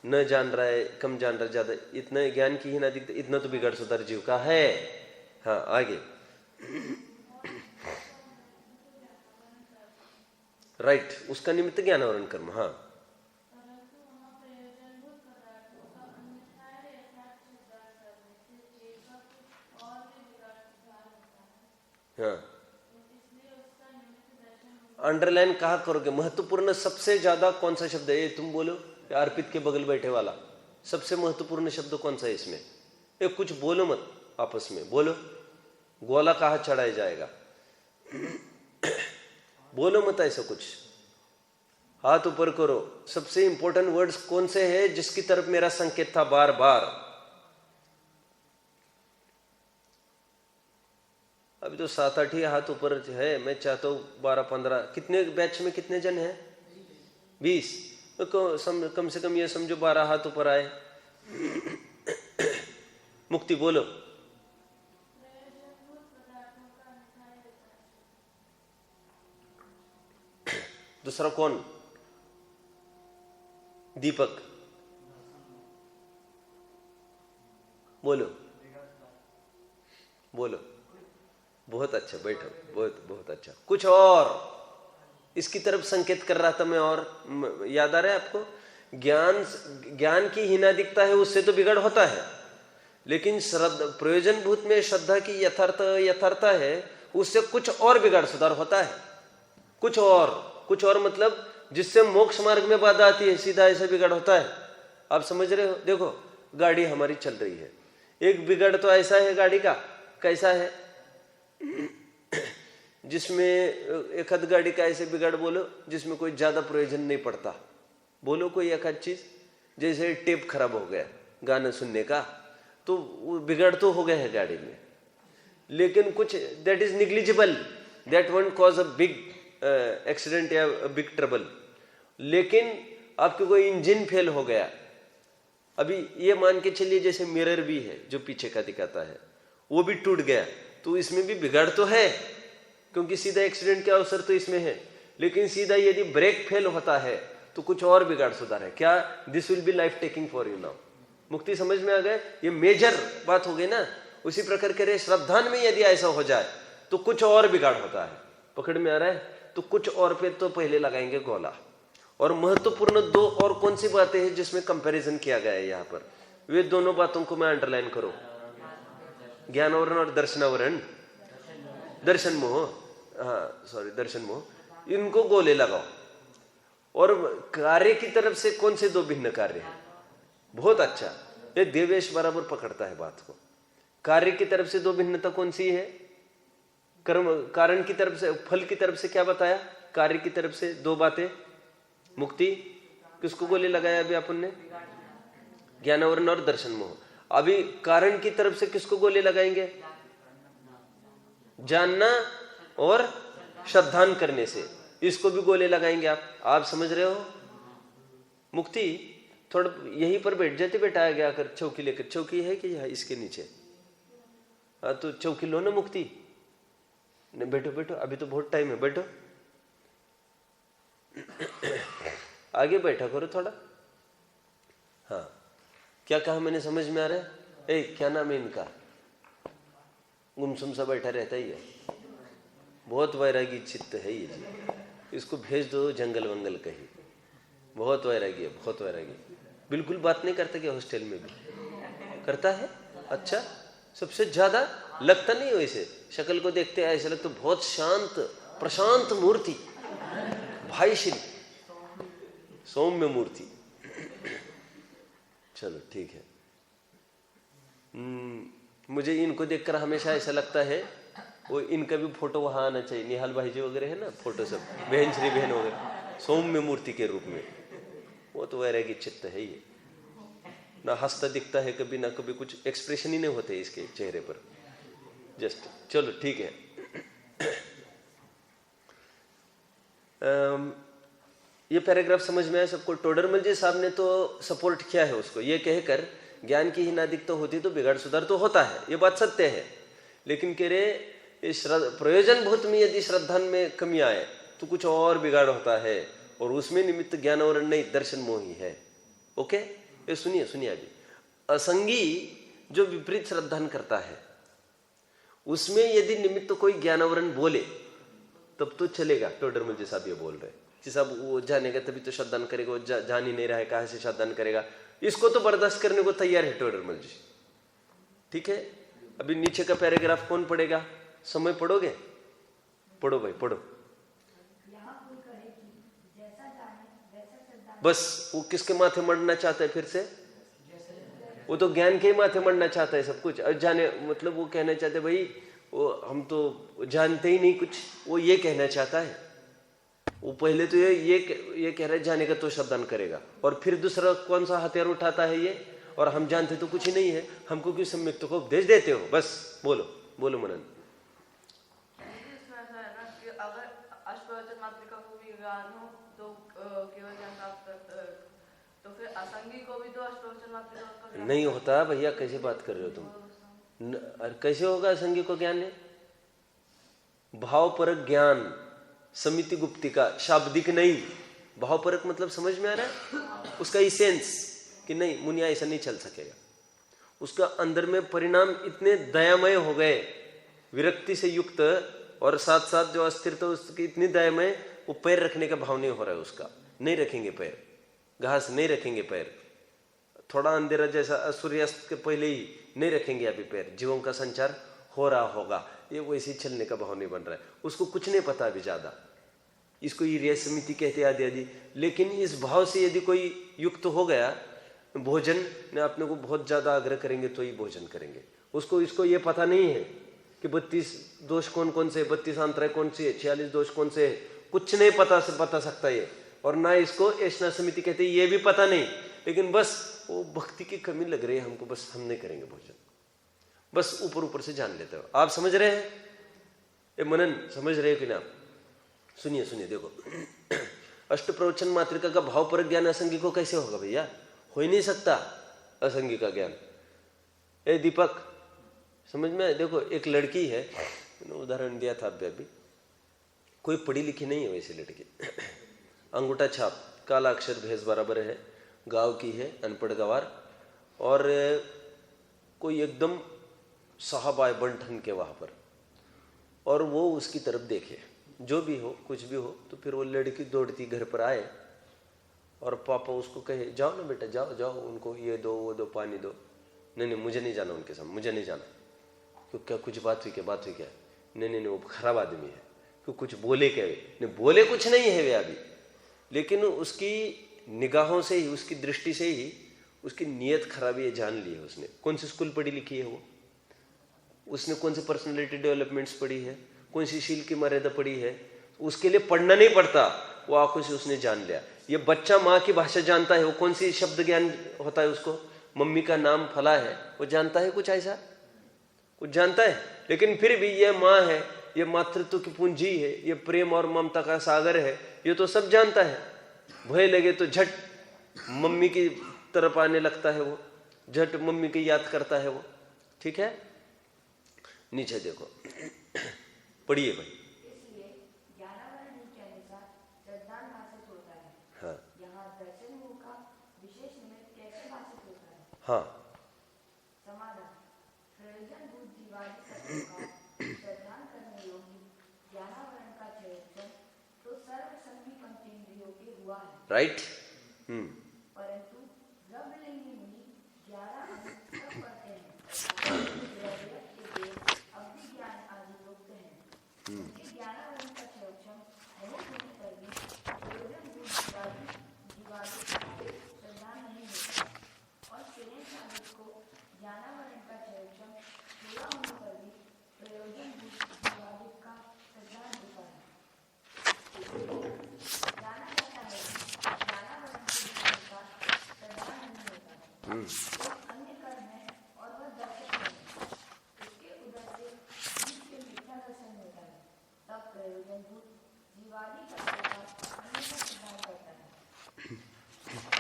S1: न जान रहा है, कम जान रहा है, ज्यादा, इतना ज्ञान की हीनाधिकता, इतना तो बिगाड़ सुधार जीव का है। हाँ आगे। राइट, उसका निमित्त ज्ञान आवरण कर्म। हाँ हाँ, अंडरलाइन कहा करोगे? महत्वपूर्ण सबसे ज्यादा कौन सा शब्द है? ये तुम बोलो, या अर्पित के बगल बैठे वाला, सबसे महत्वपूर्ण शब्द कौन सा है इसमें? ये कुछ बोलो मत, आपस में बोलो, गोला कहाँ चढ़ाया जाएगा? बोलो मत ऐसा कुछ, हाथ ऊपर करो। सबसे इंपॉर्टेंट वर्ड्स कौन से हैं जिसकी तरफ मेरा संकेत था बार बार? अभी तो 7-8 ही हाथ ऊपर है, मैं चाहता हूं 12-15। कितने बैच में कितने जन हैं? 20। तो कम से कम ये समझो 12 हाथ ऊपर आए। मुक्ति बोलो। दूसरा कौन? दीपक बोलो, बोलो। बहुत अच्छा, बैठो, बहुत बहुत अच्छा। कुछ और इसकी तरफ संकेत कर रहा था मैं, और याद आ रहा है आपको? ज्ञान की हीनाधिकता है, उससे तो बिगड़ होता है, लेकिन श्रद्धा प्रयोजन भूत में श्रद्धा की यथार्थता है, उससे कुछ और बिगाड़ सुधार होता है। कुछ और मतलब जिससे मोक्ष मार्ग में बाधा आती है, सीधा ऐसा बिगाड़ होता है। आप समझ रहे हो? देखो गाड़ी हमारी चल रही है, एक बिगाड़ तो ऐसा है गाड़ी का, कैसा है? जिसमें एक आध गाड़ी का ऐसे बिगाड़ बोलो जिसमें कोई ज्यादा प्रयोजन नहीं पड़ता। बोलो कोई एक आध चीज, जैसे टेप खराब हो गया गाना सुनने का, तो वो बिगाड़ तो हो गया है गाड़ी में, लेकिन कुछ that is negligible, that won't cause a big accident या बिग ट्रबल। लेकिन आपके कोई इंजन फेल हो गया, अभी ये मान के चलिए जैसे मिरर भी है जो पीछे का दिखाता है, वो भी टूट गया, तो इसमें भी बिगाड़ तो है, क्योंकि सीधा एक्सीडेंट के अवसर तो इसमें है। लेकिन सीधा यदि ब्रेक फेल होता है तो कुछ और बिगाड़ सुधार है क्या? This will be life taking for you now. मुक्ति समझ में आ गए? ये मेजर बात हो गई ना। उसी प्रकार करे श्रद्धान में यदि ऐसा हो जाए तो कुछ और बिगाड़ होता है। पकड़ में आ रहा है? तो कुछ और पे तो पहले लगाएंगे गोला। और महत्वपूर्ण दो और कौन सी बातें हैं जिसमें कंपैरिजन किया गया है यहाँ पर? वे दोनों बातों को मैं अंडरलाइन करो, ज्ञानावरण और दर्शनावरण, दर्शन मोह, हाँ सॉरी दर्शन मोह, इनको गोले लगाओ। और कार्य की तरफ से कौन से दो भिन्न कार्य हैं? बहुत अच्छा, ये देवेश बराबर पकड़ता है बात को। कार्य की तरफ से दो भिन्नता कौन सी है? कर्म कारण की तरफ से, फल की तरफ से क्या बताया? कार्य की तरफ से दो बातें। मुक्ति किसको गोले लगाया अभी अपन ने? ज्ञानावरण और दर्शन मोह। अभी कारण की तरफ से किसको गोले लगाएंगे? जानना और श्रद्धान करने से, इसको भी गोले लगाएंगे। आप समझ रहे हो? मुक्ति थोड़ा यहीं पर बैठ जाते बेटा, आगे आकर चौकी लेकर। चौकी है कि इसके नीचे? हाँ तो चौकी लो ना मुक्ति। नहीं बैठो बैठो, अभी तो बहुत टाइम है, बैठो। आगे बैठा करो थोड़ा। हाँ क्या कहा मैंने, समझ में आ रहा है? क्या नाम है इनका? गुमसुम सा बैठा रहता ही है। बहुत वैरागी चित्त है ये जी, इसको भेज दो जंगल वंगल कहीं। बहुत वैरागी है, बहुत वैरागी। बिल्कुल बात नहीं करता, कि हॉस्टल में भी करता है। अच्छा, सबसे ज्यादा लगता नहीं वैसे, शक्ल को देखते ऐसा लगता बहुत शांत प्रशांत मूर्ति, भाई श्री सौम्य मूर्ति। चलो ठीक है। मुझे इनको देखकर हमेशा ऐसा लगता है वो इनका भी फोटो वहां आना चाहिए। निहाल भाई जी वगैरह है ना, फोटो सब बहन श्री बहन वगैरह सौम्य मूर्ति के रूप में। वो तो वैरागी चित्त है ये, ना हंसता दिखता है कभी, ना कभी कुछ एक्सप्रेशन ही नहीं होते इसके चेहरे पर, जस्ट। चलो ठीक है। ये पैराग्राफ समझ में आया सबको? टोडरमल जी साहब ने तो सपोर्ट किया है उसको, ये कहकर ज्ञान की ही नादिकता होती तो बिगाड़ सुधार तो होता है, ये बात सत्य है। लेकिन कह रहे प्रयोजन भूत में यदि श्रद्धा में कमी आए तो कुछ और बिगाड़ होता है, और उसमें निमित्त ज्ञानवरण नहीं दर्शन मोही है। ओके, ये सुनिए सुनिए। अभी असंगी जो विपरीत श्रद्धान करता है, उसमें यदि निमित्त कोई ज्ञानवरण बोले तब तो चलेगा। टोडरमल जी साहब ये बोल रहे कि साहब वो जानेगा तभी तो श्रद्धान करेगा, वो जान ही नहीं रहा है, कहां से श्रद्धान करेगा। इसको तो बर्दाश्त करने को तैयार है टोडरमल जी। ठीक है, अभी नीचे का पैराग्राफ कौन पढ़ेगा? समय पढ़ोगे? पढ़ो भाई पढ़ो। बस वो किसके माथे मरना चाहता है फिर से? वो तो ज्ञान के ही माथे मरना चाहता है सब कुछ। जाने मतलब वो कहना चाहते भाई वो हम तो जानते ही नहीं कुछ, वो ये कहना चाहता है। वो पहले तो ये कह रहा है जाने का तो श्रद्धान करेगा, और फिर दूसरा कौन सा हथियार उठाता है ये, और हम जानते तो कुछ ही नहीं है, हमको क्यों सम्यक्त को उपदेश देते हो? बस बोलो बोलो मनन।
S2: अगर अष्टप्रवचन मात्रिका को भी ज्ञान हो तो केवल ज्ञान प्राप्त करता है, तो फिर असंगी को भी तो अष्टप्रवचन मात्रिका का
S1: नहीं होता भैया, कैसे बात कर रहे हो तुम? कैसे होगा असंगी को ज्ञान है? भावपरक ज्ञान, समिति गुप्तिका, शाब्दिक नहीं। भावपरक मतलब समझ में आ रहा है? उसका इसेंस कि नहीं मुनिया ऐसा नहीं चल सकेगा। उसका अंदर में परिणाम इतने दयामय हो गए, विरक्ति से युक्त, और साथ साथ जो अस्थिरता उसकी इतनी दयामय, वो पैर रखने का भाव नहीं हो रहा है उसका। नहीं रखेंगे पैर, घास नहीं रखेंगे पैर, थोड़ा अंधेरा जैसा सूर्यास्त के पहले ही नहीं रखेंगे अभी पैर, जीवों का संचार हो रहा होगा, ये वैसे ही चलने का भाव नहीं बन रहा है। उसको कुछ नहीं पता अभी ज्यादा, इसको ये समिति कहते आदि आदि। लेकिन इस भाव से यदि कोई युक्त हो गया, भोजन ने अपने को बहुत ज्यादा आग्रह करेंगे तो ही भोजन करेंगे। उसको इसको ये पता नहीं है कि 32 दोष कौन कौन से, 32 अंतराय कौन सी है, 46 दोष कौन से है, कुछ नहीं बता सकता ये। और ना इसको ऐसा समिति कहते, ये भी पता नहीं। लेकिन बस वो भक्ति की कमी लग रही है हमको, बस हम नहीं करेंगे भोजन, बस ऊपर ऊपर से जान लेते हो। आप समझ रहे हैं? ये मनन समझ रहे हो कि ना? सुनिए सुनिए, देखो अष्ट प्रवचन मात्रिका का भाव पर ज्ञान असंगी को कैसे होगा भैया? हो ही नहीं सकता असंगी का ज्ञान। ए दीपक समझ में? देखो एक लड़की है, उदाहरण दिया था अभी, कोई पढ़ी लिखी नहीं है वैसे लड़की, अंगूठा छाप, काला अक्षर भेस बराबर है, गांव की है, अनपढ़ गवार, और कोई एकदम साहब आए बंठन के वहां पर, और वो उसकी तरफ देखे, जो भी हो कुछ भी हो, तो फिर वो लड़की दौड़ती घर पर आए और पापा उसको कहे जाओ ना बेटा, जाओ जाओ, उनको ये दो वो दो, पानी दो। नहीं नहीं मुझे नहीं जाना उनके सामने, मुझे नहीं जाना। क्यों, क्या कुछ बात हुई क्या? बात हुई क्या? नहीं नहीं नहीं, वो खराब आदमी है। क्यों, कुछ बोले क्या? नहीं बोले कुछ नहीं है वे अभी, लेकिन उसकी निगाहों से ही, उसकी दृष्टि से ही उसकी नीयत खराबी है, जान ली है उसने। कौन सी स्कूल पढ़ी लिखी है वो, उसने कौन सी पर्सनैलिटी डेवलपमेंट्स पढ़ी है, कौन सी शील की मर्यादा पढ़ी है, उसके लिए पढ़ना नहीं पड़ता, वो आंखों से उसने जान लिया। ये बच्चा माँ की भाषा जानता है, वो कौन सी शब्द ज्ञान होता है उसको, मम्मी का नाम फला है, वो जानता है कुछ ऐसा? कुछ जानता है? लेकिन फिर भी ये माँ है, ये मातृत्व की पूंजी है, ये प्रेम और ममता का सागर है, ये तो सब जानता है। भय लगे तो झट मम्मी की तरफ आने लगता है, वो झट मम्मी की याद करता है वो। ठीक है, नीचे देखो, पढ़िए भाई।
S3: इसलिए ज्ञानावरण के अनुसार श्रद्धान भाषित होता है।
S1: हाँ,
S3: यहाँ दर्शन मुख का विशेष निमित्त कैसे भाषित होता है?
S1: हाँ,
S3: समाधान, प्रयोजन बुद्धिवादी सत्यों का श्रद्धान करने योग्य ज्ञानावरण योग्य हुआ है।
S1: राइट।
S3: परंतु रबलिंगी मुनि 11 अंग सब पढ़ते हैं, द्रव्य के देव अवधि ज्ञान आदि युक्त हैं। उनके 11 वर्ण का क्षयक्षम बहुत होने पर भी प्रयोजनभूत जीवादि श्रद्धा नहीं होता, और शरीर साधक को 11 वर्ण का क्षयक्षम पूरा होने पर भी प्रयोजनभूत जीवादि का श्रद्धा होता है। जाना जाता है कि 11 वर्ण के जीवन का श्रद्धा नहीं होता है। एक अन्य कर्म है और वह दर्शक है। उसके उदर से जीव के मिथ्या दर्शन होता है, तब प्रयोजनभूत जीवादि का श्रद्धा अन्य का सुधार करता है।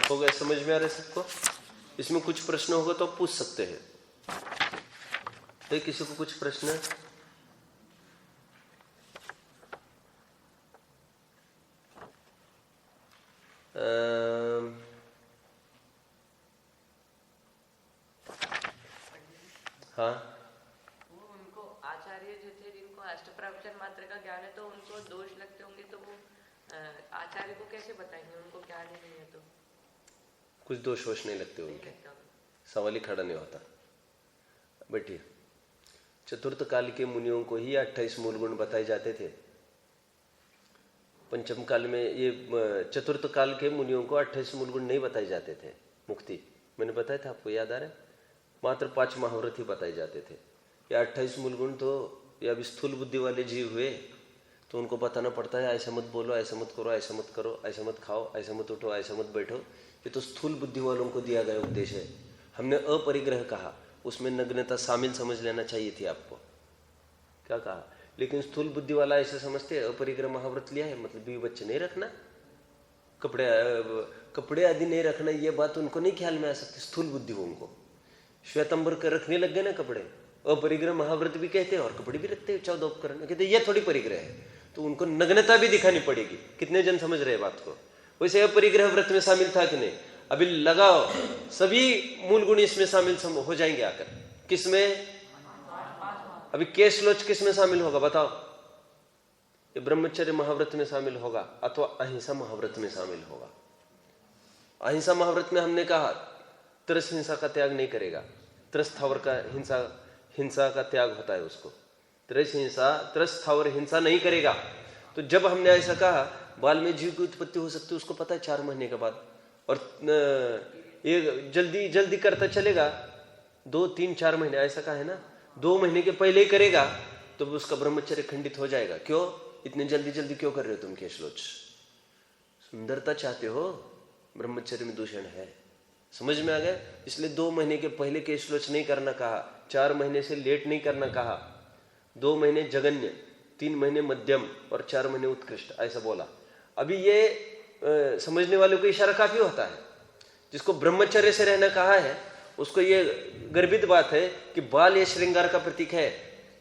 S1: हो गया? समझ में आ रहा है सबको? इसमें कुछ प्रश्न होगा तो आप पूछ सकते हैं। तो किसी को कुछ प्रश्न? हाँ,
S2: वो उनको आचार्य जो थे जिनको अष्टप्रवचन मात्र का ज्ञान है, तो उनको दोष लगते होंगे, तो वो आचार्य को कैसे बताएंगे? उनको ज्ञान ही नहीं है तो
S1: कुछ दोष वोष नहीं लगते उनके, सवाल ही खड़ा नहीं होता। बैठिए। चतुर्थ काल के मुनियों को ही 28 मूल गुण बताए जाते थे। पंचम काल में ये चतुर्थ काल के मुनियों को 28 मूल गुण नहीं बताए जाते थे। मुक्ति मैंने बताया था, आपको याद आ रहा है? मात्र 5 महाव्रत ही बताए जाते थे। या 28 मूल गुण तो या अभी स्थूल बुद्धि वाले जीव हुए तो उनको बताना पड़ता है, ऐसा मत बोलो, ऐसा मत करो, ऐसा मत करो, ऐसा मत खाओ, ऐसा मत उठो, ऐसा मत बैठो। ये तो स्थूल बुद्धि वालों को दिया गया उपदेश है। हमने अपरिग्रह कहा, उसमें नग्नता शामिल समझ लेना चाहिए थी आपको। क्या कहा? लेकिन स्थूल बुद्धि वाला ऐसे समझते हैं अपरिग्रह महाव्रत लिया है मतलब बीवी बच्चे नहीं रखना, कपड़े आदि नहीं रखना, ये बात उनको नहीं ख्याल में आ सकती। स्थूल बुद्धि हो उनको श्वेतंबर कर रखने लग गए ना कपड़े, अपरिग्रह महाव्रत भी कहते हैं और कपड़े भी रखते हैं 14 उपकरण, कहते ये थोड़ी परिग्रह है, तो उनको नग्नता भी दिखानी पड़ेगी। कितने जन समझ रहे हैं बात को? वैसे अपरिग्रह व्रत में शामिल था कि नहीं? अभी लगाओ, सभी मूल गुण इसमें शामिल हो जाएंगे आकर। किसमें? अभी केशलोच किस में शामिल होगा बताओ? ये ब्रह्मचर्य महाव्रत में शामिल होगा अथवा अहिंसा महाव्रत में शामिल होगा। अहिंसा महाव्रत में हमने कहा त्रस हिंसा का त्याग नहीं करेगा, त्रस स्थावर का हिंसा का त्याग होता है उसको। त्रस स्थावर हिंसा नहीं करेगा। तो जब हमने ऐसा कहा बाल में जीव की उत्पत्ति हो सकती है, उसको पता है 4 महीने के बाद, और ये जल्दी जल्दी करता चलेगा 2, 3, 4 महीने ऐसा कहा है ना, 2 महीने के पहले ही करेगा तो उसका ब्रह्मचर्य खंडित हो जाएगा। क्यों इतने जल्दी जल्दी क्यों कर रहे हो तुम केशलोच? सुंदरता चाहते हो, ब्रह्मचर्य में दूषण है। समझ में आ गया? इसलिए 2 महीने के पहले केशलोच नहीं करना कहा, 4 महीने से लेट नहीं करना कहा, 2 महीने जघन्य, 3 महीने मध्यम और 4 महीने उत्कृष्ट, ऐसा बोला। अभी ये समझने वालों को इशारा काफी होता है। जिसको ब्रह्मचर्य से रहना कहा है उसको ये गर्वित बात है कि बाल ये श्रृंगार का प्रतीक है,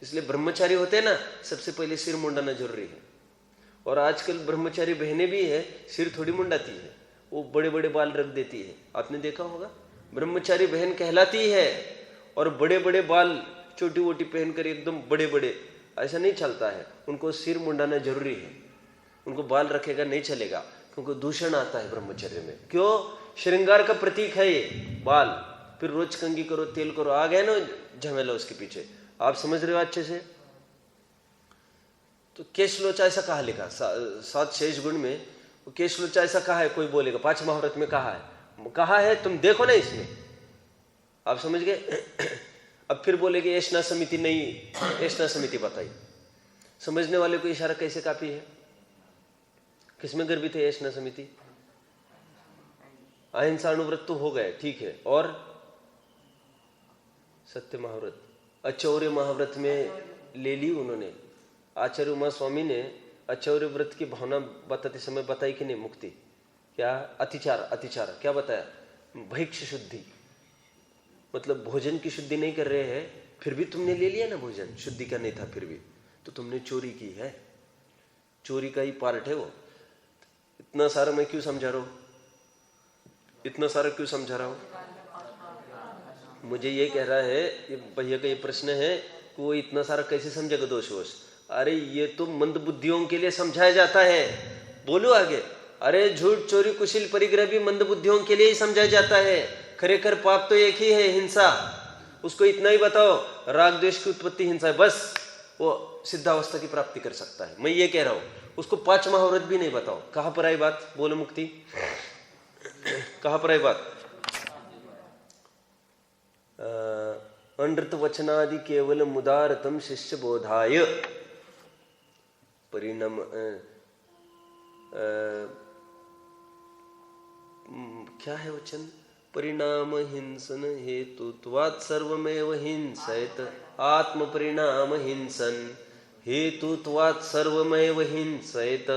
S1: इसलिए ब्रह्मचारी होते हैं ना, सबसे पहले सिर मुंडाना जरूरी है। और आजकल ब्रह्मचारी बहनें भी है, सिर थोड़ी मुंडाती है, वो बड़े बड़े बाल रख देती है। आपने देखा होगा, ब्रह्मचारी बहन कहलाती है और बड़े बड़े बाल छोटी वोटी पहनकर एकदम बड़े बड़े, ऐसा नहीं चलता है। उनको सिर मुंडाना जरूरी है, उनको बाल रखेगा नहीं चलेगा, क्योंकि दूषण आता है ब्रह्मचर्य में। क्यों? श्रृंगार का प्रतीक है ये बाल। फिर रोज कंघी करो, तेल करो, आ गया ना झमेला उसके पीछे। आप समझ रहे हो अच्छे से? तो केशलोचा ऐसा कहा लिखा 7 शेष गुण में, केशलोचा ऐसा कहा है। कोई बोलेगा 5 महाव्रत में कहा है, तुम देखो ना इसमें, आप समझ गए? अब फिर बोलेगे ऐशना समिति नहीं, ऐशना समिति बताई। समझने वाले को इशारा कैसे काफी है? किसमें गर्भित है ऐशना समिति? अहिंसा अनुव्रत तो हो गए, ठीक है, और सत्य महाव्रत, अचौर्य महाव्रत में ले ली उन्होंने। आचार्य उमा स्वामी ने अचौर्य व्रत की भावना बताते समय बताई कि नहीं? मुक्ति क्या? अतिचार क्या बताया? भैक्ष शुद्धि, मतलब भोजन की शुद्धि नहीं कर रहे हैं, फिर भी तुमने ले लिया ना भोजन, शुद्धि का नहीं था फिर भी, तो तुमने चोरी की है। चोरी का ही पार्ट है वो। इतना सारा मैं क्यों समझा रहा हूं? इतना सारा क्यों समझा रहा हूं? मुझे ये कह रहा है, ये भैया का ये प्रश्न है कि वो इतना सारा कैसे समझेगा दोष वोष। अरे ये तो मंद बुद्धियों के लिए समझाया जाता है। बोलो आगे, अरे झूठ चोरी कुशील परिग्रह भी मंद बुद्धियों के लिए ही समझा जाता है। खरेखर पाप तो एक ही है, हिंसा। उसको इतना ही बताओ, राग द्वेष की उत्पत्ति हिंसा है, बस वो सिद्धावस्था की प्राप्ति कर सकता है। मैं ये कह रहा हूं, उसको 5 महाव्रत भी नहीं बताओ। कहां पर आई बात? बोलो मुक्ति, कहां पर आई बात? अनृत वचनादि केवल मुदारतम शिष्य बोधाय परिणाम क्या है वचन? परिणाम हिंसन हेतुत्वात् सर्वमेव हिंसयत आत्म परिणाम हिंसन हेतुत्वात् सर्वमेव हिंसयत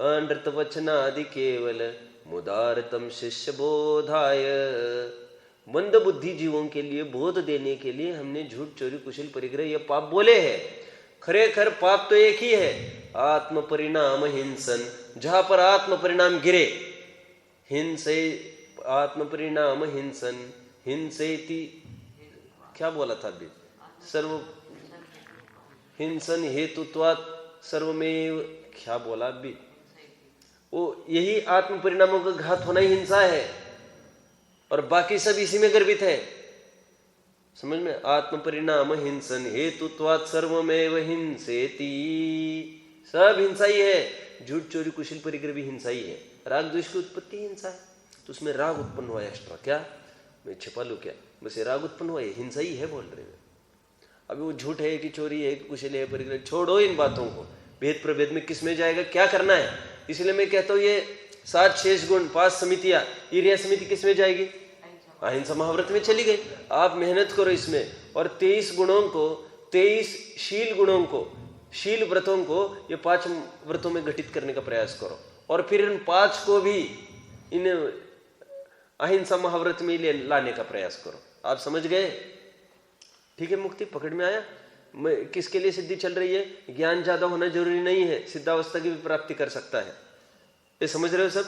S1: अनृत वचनादि केवल मुदारतम शिष्य बोधाय। मंद बुद्धि जीवों के लिए बोध देने के लिए हमने झूठ चोरी कुशल परिग्रह ये पाप बोले हैं। खरेखर पाप तो एक ही है, आत्म परिणाम हिंसन। जहां पर आत्म परिणाम गिरे, हिंसे आत्म परिणाम हिंसन हिंसेति, क्या बोला था अभी? सर्व हिंसन हेतुत्वात् सर्वमेव, क्या बोला अभी? वो यही आत्म परिणामों का घात होना ही हिंसा है, और बाकी सब इसी में गर्भित है। समझ में? आत्म परिणाम हिंसन हेतुत्वात् सर्वमेव हिंसेति, सब हिंसा ही है। झूठ चोरी कुशल परिग्रह भी हिंसा ही है। राग द्वेष की उत्पत्ति हिंसा है, तो उसमें राग उत्पन्न हुआ एक्स्ट्रा। क्या मैं छिपा लूं क्या? बस राग उत्पन्न हुआ, हिंसा ही है बोल रहे हैं। अभी वो झूठ है कि चोरी है कि कुशल है परिग्रह, छोड़ो इन बातों को। भेद प्रभेद में किस में जाएगा, क्या करना है? इसलिए मैं कहता हूं ये 7 शेष गुण 5 समितियां, ये समिति किस में जाएगी? अहिंसा महाव्रत में चली गई। आप मेहनत करो इसमें, और 23 गुणों को, 23 शील गुणों को, शील व्रतों को ये 5 व्रतों में घटित करने का प्रयास करो, और फिर इन 5 को भी इन अहिंसा महाव्रत में लाने का प्रयास करो। आप समझ गए? ठीक है, मुक्ति पकड़ में आया? किसके लिए सिद्धि चल रही है? ज्ञान ज्यादा होना जरूरी नहीं है, सिद्धावस्था की भी प्राप्ति कर सकता है। ये समझ रहे हो सब?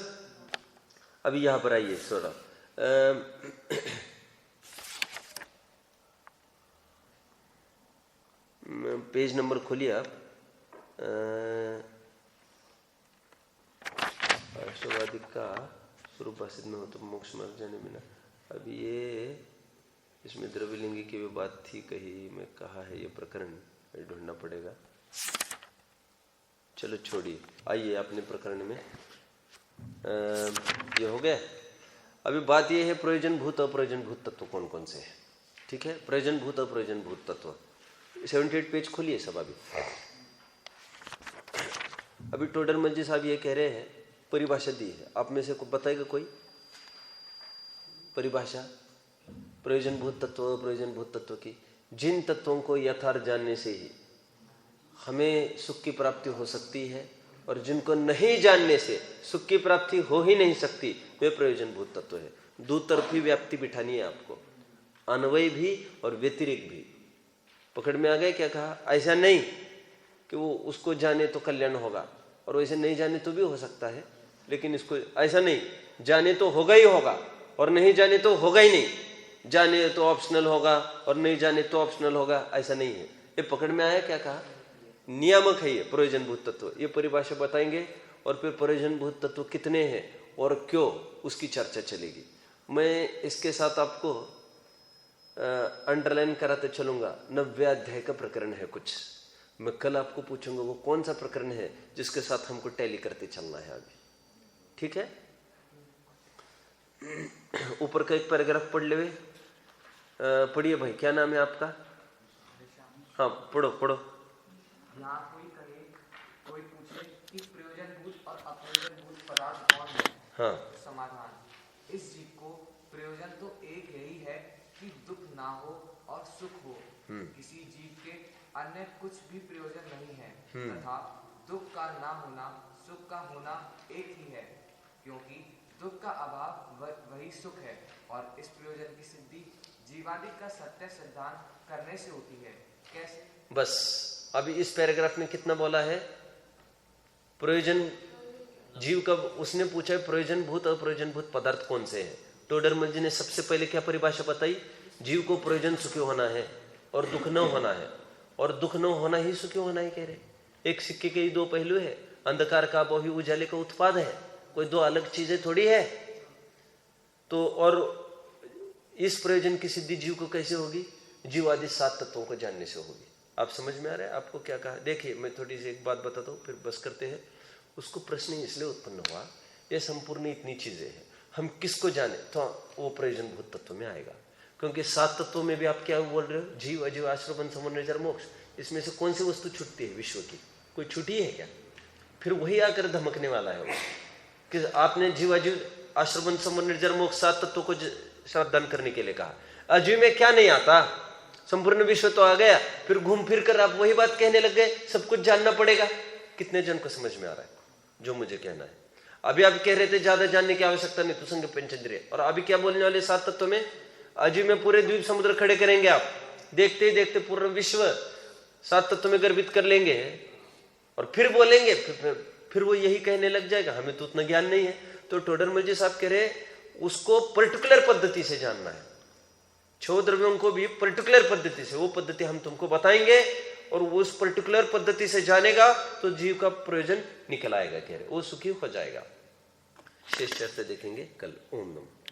S1: अभी यहां पर आइए थोड़ा, पेज नंबर खोलिए आप। आशुवादिक का स्वरूप भाषित में हो तो मोक्ष मार्ग जाने बिना। अब ये इसमें द्रव्यलिंगी की भी बात थी, कही मैं कहा है ये प्रकरण ढूंढना पड़ेगा। चलो छोड़िए, आइए अपने प्रकरण में। ये हो गया। अभी बात ये है प्रयोजन भूत अप्रयोजन भूत तत्व कौन कौन से हैं। ठीक है, प्रयोजन भूत अप्रयोजन भूत तत्व 78 पेज खोलिए सब। अभी टोडर मस्जिद साहब ये कह रहे हैं परिभाषा दी है, आप में से को बताएगा कोई परिभाषा प्रयोजन भूत तत्व अप्रयोजन भूत तत्व की? जिन तत्वों को यथार्थ जानने से ही हमें सुख की प्राप्ति हो सकती है, और जिनको नहीं जानने से सुख की प्राप्ति हो ही नहीं सकती, वे प्रयोजन भूत तत्व है। दो तरफी व्याप्ति बिठानी है आपको, अन्वय भी और व्यतिरिक्त भी। पकड़ में आ गए? क्या कहा? ऐसा नहीं कि वो उसको जाने तो कल्याण होगा, और वैसे नहीं जाने तो भी हो सकता है, लेकिन इसको ऐसा नहीं, जाने तो होगा ही होगा और नहीं जाने तो होगा ही नहीं। जाने तो ऑप्शनल होगा और नहीं जाने तो ऑप्शनल होगा, ऐसा नहीं है। ये पकड़ में आया? क्या कहा? नियामक है ये प्रयोजन भूत तत्व। ये परिभाषा बताएंगे, और फिर प्रयोजन भूत तत्व कितने हैं और क्यों, उसकी चर्चा चलेगी। मैं इसके साथ आपको अंडरलाइन कराते चलूंगा। 90वें अध्याय का प्रकरण है कुछ, मैं कल आपको पूछूंगा वो कौन सा प्रकरण है जिसके साथ हमको टैली करते चलना है अभी। ठीक है, ऊपर का एक पैराग्राफ पढ़ ले। पढ़िए भाई, क्या नाम है आपका? हाँ पढ़ो पढ़ो।
S4: यहाँ कोई पूछे कि प्रयोजनभूत और अप्रयोजनभूत पदार्थ कौन है?
S1: हाँ।
S4: समाधान, इस जीव को प्रयोजन तो एक यही है कि दुख ना हो और सुख हो। किसी जीव के अन्य कुछ भी प्रयोजन नहीं है, तथा दुख का ना होना सुख का होना एक ही है, क्योंकि दुख का अभाव वही सुख है, और इस प्रयोजन की सिद्धि जीवादि का सत्य सिद्धांत करने से होती है। कैसे? बस
S1: अभी इस पैराग्राफ में कितना बोला है? प्रयोजन जीव का उसने पूछा है प्रयोजन भूत अप्रयोजन भूत पदार्थ कौन से हैं। टोडरमल जी ने सबसे पहले क्या परिभाषा बताई? जीव को प्रयोजन सुखी होना है और दुख न होना है, और दुख न होना ही सुखी होना है कह रहे। एक सिक्के के ही दो पहलू है, अंधकार का वो ही उजाले का उत्पाद है, कोई दो अलग चीजें थोड़ी है। तो और इस प्रयोजन की सिद्धि जीव को कैसे होगी? जीव आदि 7 तत्वों को जानने से होगी। आप समझ में आ रहा है आपको क्या कहा? देखिए मैं थोड़ी सी एक बात बताता हूँ, फिर बस करते हैं। उसको प्रश्न इसलिए उत्पन्न हुआ, ये संपूर्ण इतनी चीजें हैं, हम किसको जाने? तो वो प्रयोजन भूत तत्व में आएगा, क्योंकि 7 तत्वों में भी आप क्या बोल रहे हो? जीव, अजीव, आश्रवन, समूह, निर्जर, मोक्ष। इसमें से कौन सी वस्तु छूटती है विश्व की? कोई छूटी है क्या? फिर वही आकर धमकने वाला है वो कि आपने जीव, अजीव, आश्रवन, समूह, निर्जर, मोक्ष 7 तत्वों को सावधान करने के लिए कहा। अजीव में क्या नहीं आता? संपूर्ण विश्व तो आ गया, फिर घूम फिर कर आप वही बात कहने लग गए, सब कुछ जानना पड़ेगा। कितने जन को समझ में आ रहा है जो मुझे कहना है? अभी आप कह रहे थे ज्यादा जानने की आवश्यकता नहीं, तुसंग पंचेंद्रिय, और अभी क्या बोलने वाले 7 तत्व में? अजीव में पूरे द्वीप समुद्र खड़े करेंगे आप, देखते ही देखते पूर्ण विश्व 7 तत्व में गर्भित कर लेंगे, और फिर बोलेंगे, फिर वो यही कहने लग जाएगा हमें तो उतना ज्ञान नहीं है। तो टोडरमल जी साहब कह रहे उसको पर्टिकुलर पद्धति से जानना है, 6 द्रव्यों को भी पर्टिकुलर पद्धति से, वो पद्धति हम तुमको बताएंगे, और वो उस पर्टिकुलर पद्धति से जानेगा तो जीव का प्रयोजन निकल आएगा, कह रहे वो सुखी हो जाएगा। शेष चर्चा देखेंगे कल। ओम नमः।